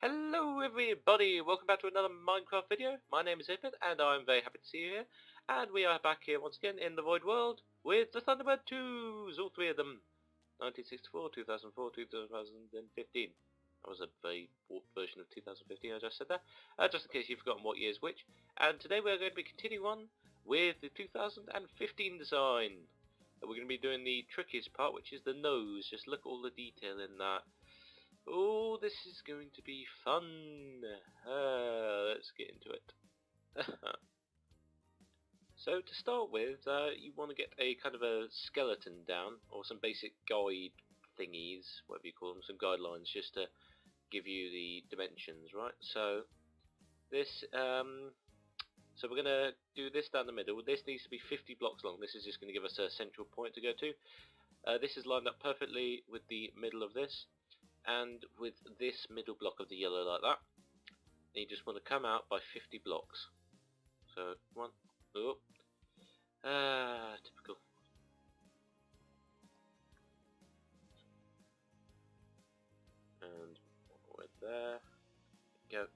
Hello everybody, welcome back to another Minecraft video. My name is Ifit and I'm very happy to see you here. And we are back here once again in the Void World with the Thunderbird 2s, all three of them. 1964, 2004, 2015. That was a very warped version of 2015, I just said that. Just in case you've forgotten what year is which. And today we're going to be continuing on with the 2015 design. We're going to be doing the trickiest part, which is the nose. Just look at all the detail in that. Oh, this is going to be fun. Let's get into it. So to start with, you want to get a kind of a skeleton down, or some basic guide thingies, whatever you call them, some guidelines, just to give you the dimensions, right? So this, so we're going to do this down the middle. This needs to be 50 blocks long. This is just going to give us a central point to go to. This is lined up perfectly with the middle of this. And with this middle block of the yellow like that, you just want to come out by 50 blocks. So one, oh, typical. And right there, go.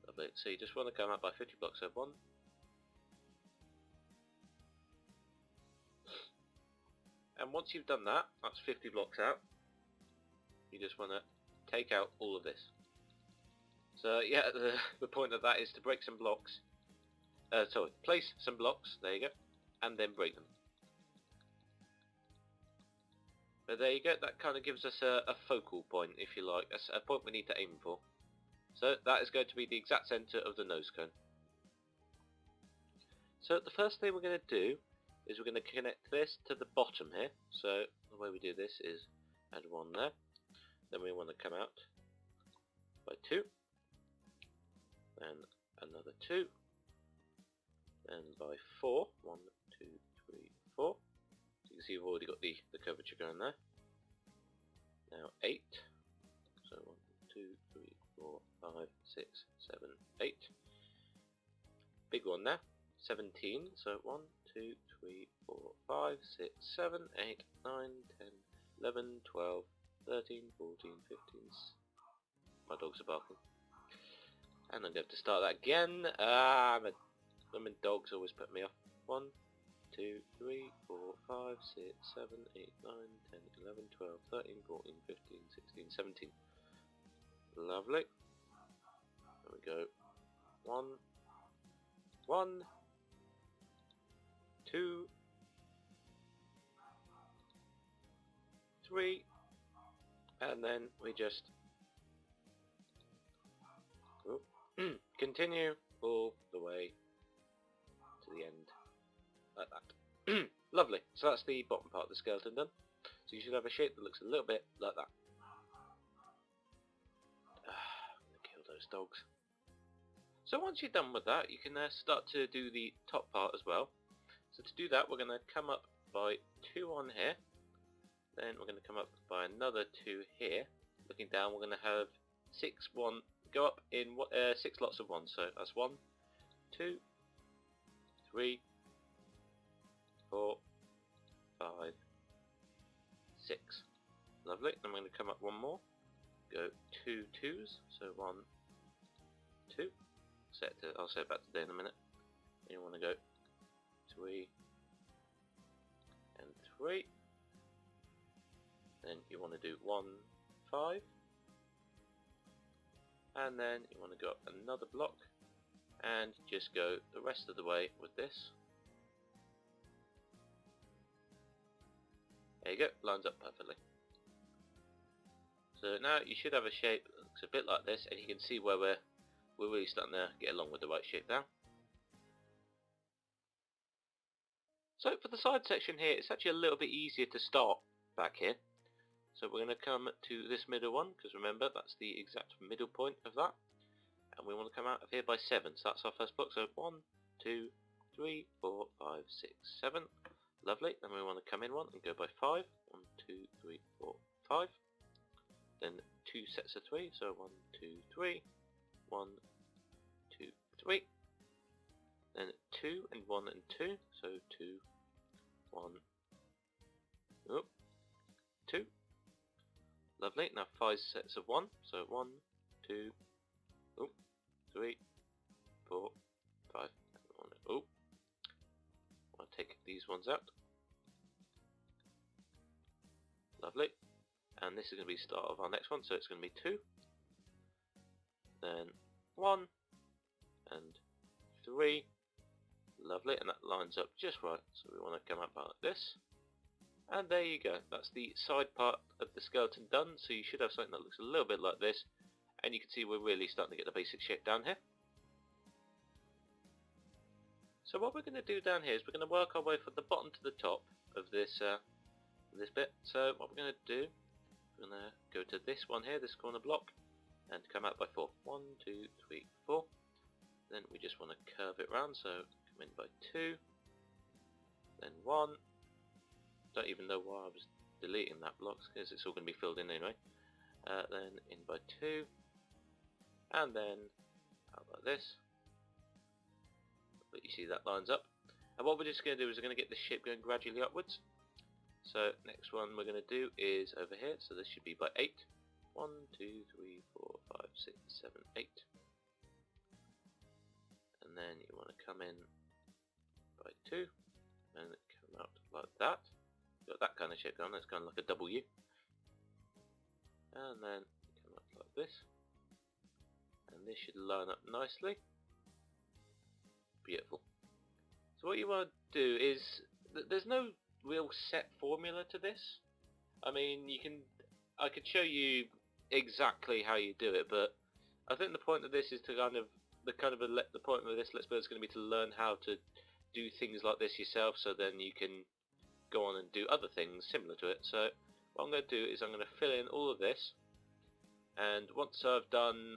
Lovely. So you just want to come out by 50 blocks. So one, and once you've done that, that's 50 blocks out. You just want to take out all of this. So yeah, the point of that is to break some blocks. Place some blocks, there you go, and then break them. But there you go, that kind of gives us a focal point, if you like, a point we need to aim for. So that is going to be the exact centre of the nose cone. So the first thing we're going to do is we're going to connect this to the bottom here. So the way we do this is add one there. Then we want to come out by 2, then another 2, then by 4, 1, 2, 3, 4. So you can see we've already got the curvature going there. Now 8, so 1, 2, 3, 4, 5, 6, 7, 8. Big one there, 17, so 1, 2, 3, 4, 5, 6, 7, 8, 9, 10, 11, 12, 13, 14, 15. My dogs are barking. And I'm going to start that again. Women dogs always put me off. 1, 2, 3, 4, 5, 6, 7, 8, 9, 10, 11, 12, 13, 14, 15, 16, 17. Lovely. There we go. 1, 1, 2, 3. And then we just continue all the way to the end, like that. Lovely. So that's the bottom part of the skeleton done. So you should have a shape that looks a little bit like that. I'm going to kill those dogs. So once you're done with that, you can start to do the top part as well. So to do that, we're going to come up by 2 on here. Then we're going to come up by another 2 here. Looking down, we're going to have 6, 1, go up in 6 lots of 1. So that's 1, 2, 3, 4, 5, 6. Lovely. Then we're going to come up one more. Go 2 2s. So 1, 2. I'll set it back to there in a minute. And you want to go 3 and 3. Then you want to do 1, 5, and then you want to go up another block and just go the rest of the way with this. There you go, lines up perfectly. So now you should have a shape that looks a bit like this, and you can see where we're really starting to get along with the right shape now. So for the side section here, it's actually a little bit easier to start back here. So we're going to come to this middle one, because remember that's the exact middle point of that. And we want to come out of here by 7, so that's our first block. So 1, 2, 3, 4, 5, 6, 7. Lovely. Then we want to come in one and go by 5. 1, 2, 3, 4, 5. Then 2 sets of 3, so 1, 2, 3. 1, 2, 3. Then 2 and 1 and 2, so 2, 1, 2. Lovely. Now 5 sets of 1, so 1, 2, oh, 3, 4, 5. Oh, I'll take these ones out. Lovely. And this is going to be the start of our next one, so it's going to be 2, then 1, and 3. Lovely, and that lines up just right, so we want to come up like this. And there you go, that's the side part of the skeleton done, so you should have something that looks a little bit like this, and you can see we're really starting to get the basic shape down here. So what we're going to do down here is we're going to work our way from the bottom to the top of this bit. So what we're going to do, we're going to go to this one here, this corner block, and come out by 4. 1, 2, 3, 4. Then we just want to curve it round, so come in by 2, then 1. Don't even know why I was deleting that block, because it's all going to be filled in anyway. Then in by 2, and then out like this. But you see that lines up. And what we're just going to do is we're going to get the shape going gradually upwards. So next one we're going to do is over here, so this should be by 8. 1, 2, 3, 4, 5, 6, 7, 8. And then you want to come in by 2 and come out like that. Got that kind of shape going, that's kind of like a W. And then come up like this. And this should line up nicely. Beautiful. So what you want to do is, there's no real set formula to this. I mean, I could show you exactly how you do it, but I think the point of this is to the point of this Let's Play is going to be to learn how to do things like this yourself, so then you can go on and do other things similar to it. So what I'm going to do is I'm going to fill in all of this, and once I've done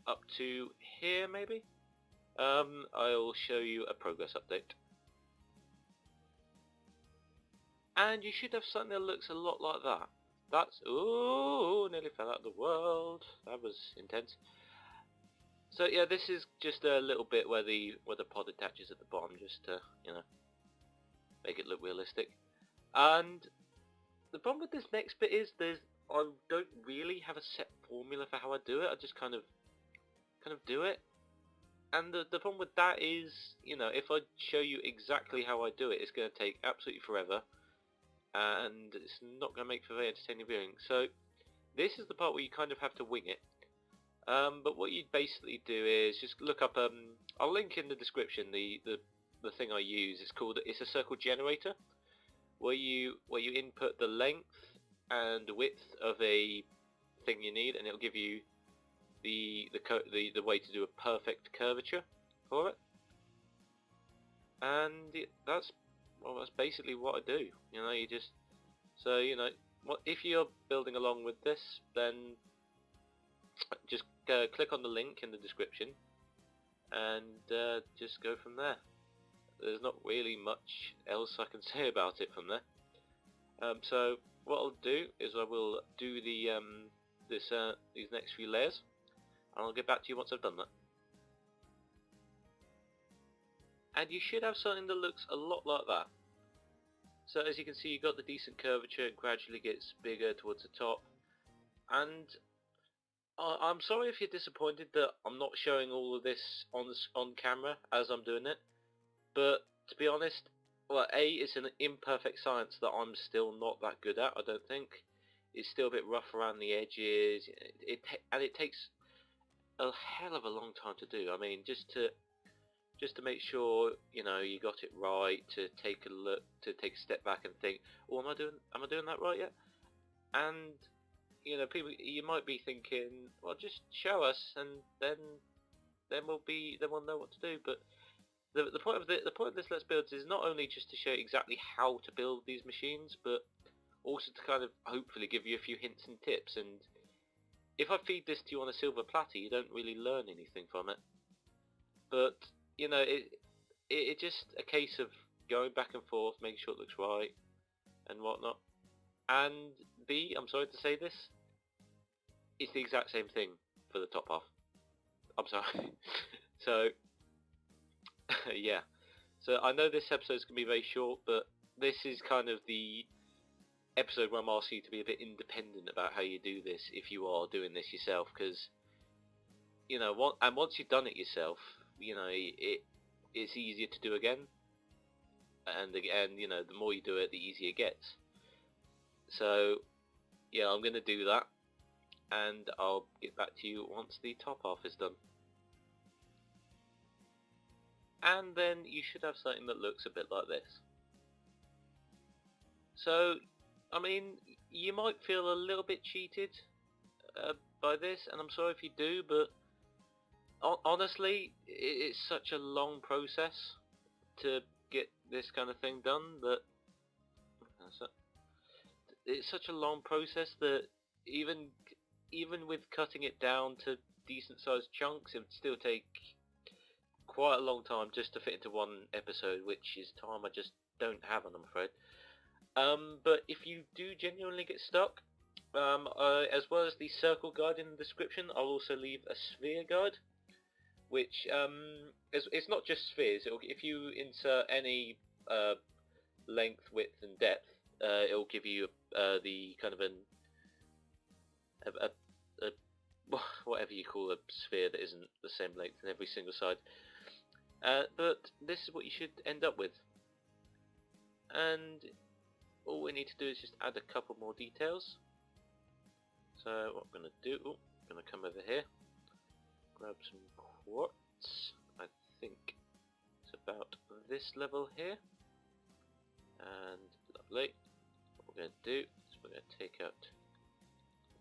up to here maybe, I'll show you a progress update. And you should have something that looks a lot like that. That's, ooh, nearly fell out of the world. That was intense. So yeah, this is just a little bit where the pod attaches at the bottom, just to, you know, make it look realistic. And the problem with this next bit is I don't really have a set formula for how I do it. I just kind of do it. And the problem with that is, you know, if I show you exactly how I do it, it's going to take absolutely forever, and it's not going to make for very entertaining viewing. So this is the part where you kind of have to wing it. But what you basically do is just look up. I'll link in the description the thing I use. It's a circle generator, where you input the length and width of a thing you need, and it'll give you the way to do a perfect curvature for it. And that's basically what I do. You know, if you're building along with this, then just click on the link in the description and just go from there. There's not really much else I can say about it from there. So what I'll do is I will do these next few layers, and I'll get back to you once I've done that. And you should have something that looks a lot like that. So as you can see, you've got the decent curvature, it gradually gets bigger towards the top. And I'm sorry if you're disappointed that I'm not showing all of this on camera as I'm doing it. But to be honest, well, it's an imperfect science that I'm still not that good at, I don't think. It's still a bit rough around the edges, and it takes a hell of a long time to do. I mean, just to make sure, you know, you got it right, to take a look, to take a step back and think, oh, am I doing that right yet? And you know, you might be thinking, well, just show us, and then we'll know what to do. But the point of this Let's Build is not only just to show you exactly how to build these machines, but also to kind of hopefully give you a few hints and tips. And if I feed this to you on a silver platter, you don't really learn anything from it. But you know, it's just a case of going back and forth, making sure it looks right and whatnot. And B, I'm sorry to say this, it's the exact same thing for the top half. I'm sorry. So yeah. So I know this episode's going to be very short, but this is kind of the episode where I'm asking you to be a bit independent about how you do this if you are doing this yourself, because you know, and once you've done it yourself, you know, it's easier to do again, and again, you know, the more you do it, the easier it gets. So yeah, I'm gonna do that, and I'll get back to you once the top half is done. And then you should have something that looks a bit like this. So, I mean, you might feel a little bit cheated by this, and I'm sorry if you do, but honestly, it's such a long process to get this kind of thing done that it's such a long process that even with cutting it down to decent sized chunks, it would still take quite a long time just to fit into one episode, which is time I just don't have, I'm afraid. But if you do genuinely get stuck, as well as the circle guide in the description, I'll also leave a sphere guide, which it's not just spheres. If you insert any length, width, and depth, it'll give you the kind of a whatever you call a sphere that isn't the same length in every single side. But this is what you should end up with, and all we need to do is just add a couple more details. So what I'm going to do, I'm going to come over here, grab some quartz. I think it's about this level here, and lovely. What we're going to do is we're going to take out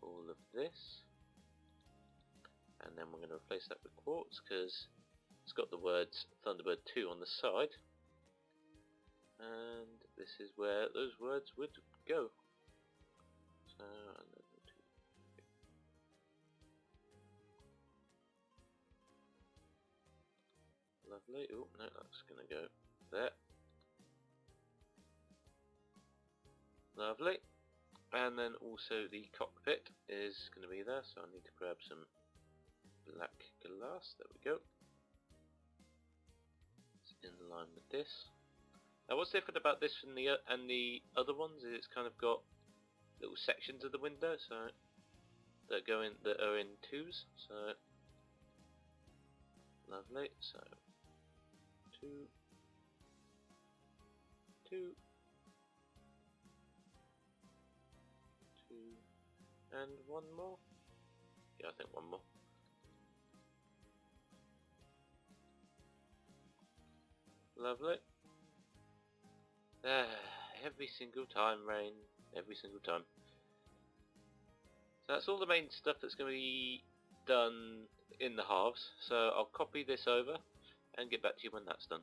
all of this, and then we're going to replace that with quartz because it's got the words Thunderbird 2 on the side, and this is where those words would go. So, and then lovely. Oh no, that's going to go there. Lovely. And then also the cockpit is going to be there, so I need to grab some black glass. There we go. It's in line with this. Now, what's different about this and the other ones is it's kind of got little sections of the window, so that are in twos. So lovely. So 2, 2, 2, and one more. Yeah, I think one more. Lovely. Every single time, rain. Every single time. So that's all the main stuff that's going to be done in the halves. So I'll copy this over and get back to you when that's done.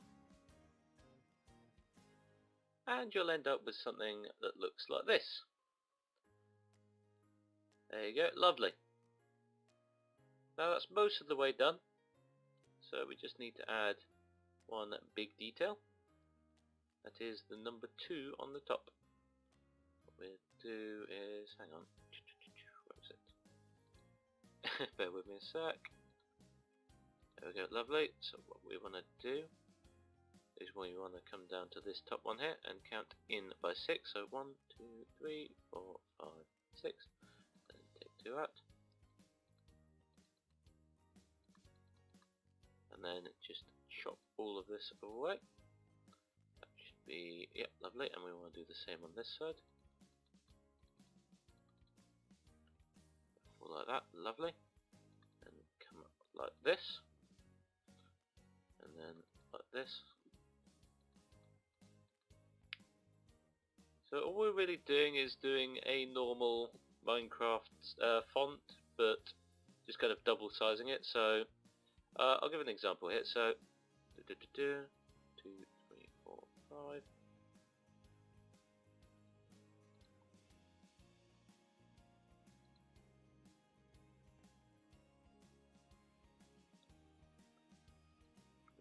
And you'll end up with something that looks like this. There you go, lovely. Now that's most of the way done. So we just need to add one big detail. That is the number 2 on the top. What we'll do is, hang on, where is it? Bear with me a sec. There we go, lovely. So what we want to do is we want to come down to this top one here and count in by 6. So 1, 2, 3, 4, 5, 6. And take 2 out. And then just chop all of this away. That should be, yeah, lovely. And we want to do the same on this side. All like that, lovely. And come up like this. And then like this. So all we're really doing is doing a normal Minecraft font, but just kind of double sizing it. So I'll give an example here. So 2, 3, 4, 5.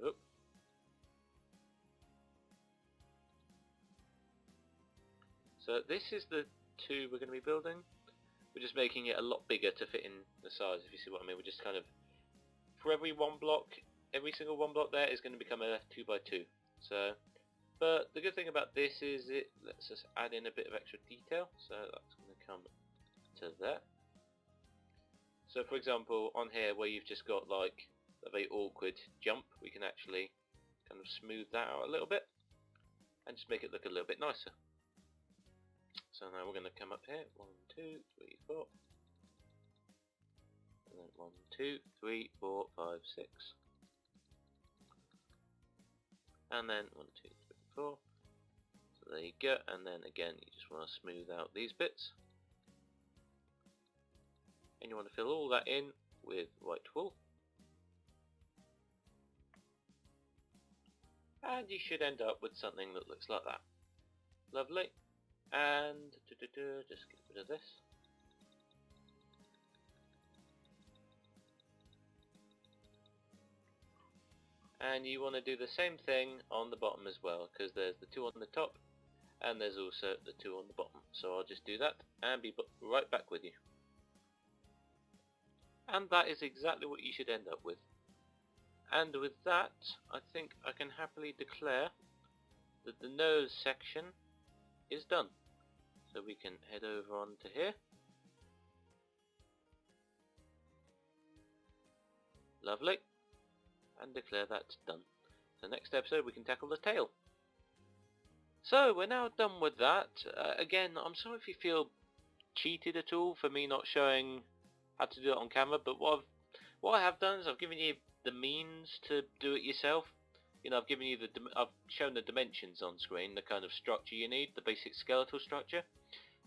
Oop. So this is the 2 we're going to be building. We're just making it a lot bigger to fit in the size, if you see what I mean. We're just kind of, for every one block, every single one block there is going to become a 2x2. So, but the good thing about this is it lets us add in a bit of extra detail. So that's going to come to there. So for example, on here where you've just got like a very awkward jump, we can actually kind of smooth that out a little bit and just make it look a little bit nicer. So now we're going to come up here, 1, 2, 3, 4, and then 1, 2, 3, 4, 5, 6, and then 1, 2, 3, 4. So there you go, and then again you just want to smooth out these bits, and you want to fill all that in with white wool, and you should end up with something that looks like that. Lovely. And just get rid of this. And you want to do the same thing on the bottom as well, because there's the 2 on the top and there's also the 2 on the bottom. So I'll just do that and be right back with you. And that is exactly what you should end up with. And with that, I think I can happily declare that the nose section is done. So we can head over onto here. Lovely. And declare that's done. So next episode we can tackle the tail. So we're now done with that. Again, I'm sorry if you feel cheated at all for me not showing how to do it on camera, but what I have done is I've given you the means to do it yourself. You know, I've shown the dimensions on screen, the kind of structure you need, the basic skeletal structure,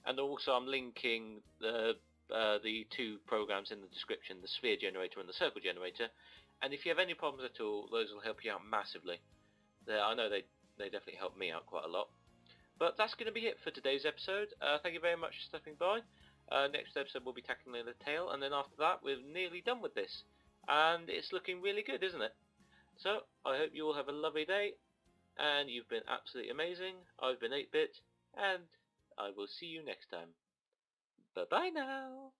and also I'm linking the 2 programs in the description, the sphere generator and the circle generator. And if you have any problems at all, those will help you out massively. I know they definitely help me out quite a lot. But that's going to be it for today's episode. Thank you very much for stopping by. Next episode we'll be tackling the tail, and then after that we're nearly done with this. And it's looking really good, isn't it? So, I hope you all have a lovely day, and you've been absolutely amazing. I've been 8-Bit, and I will see you next time. Bye bye now!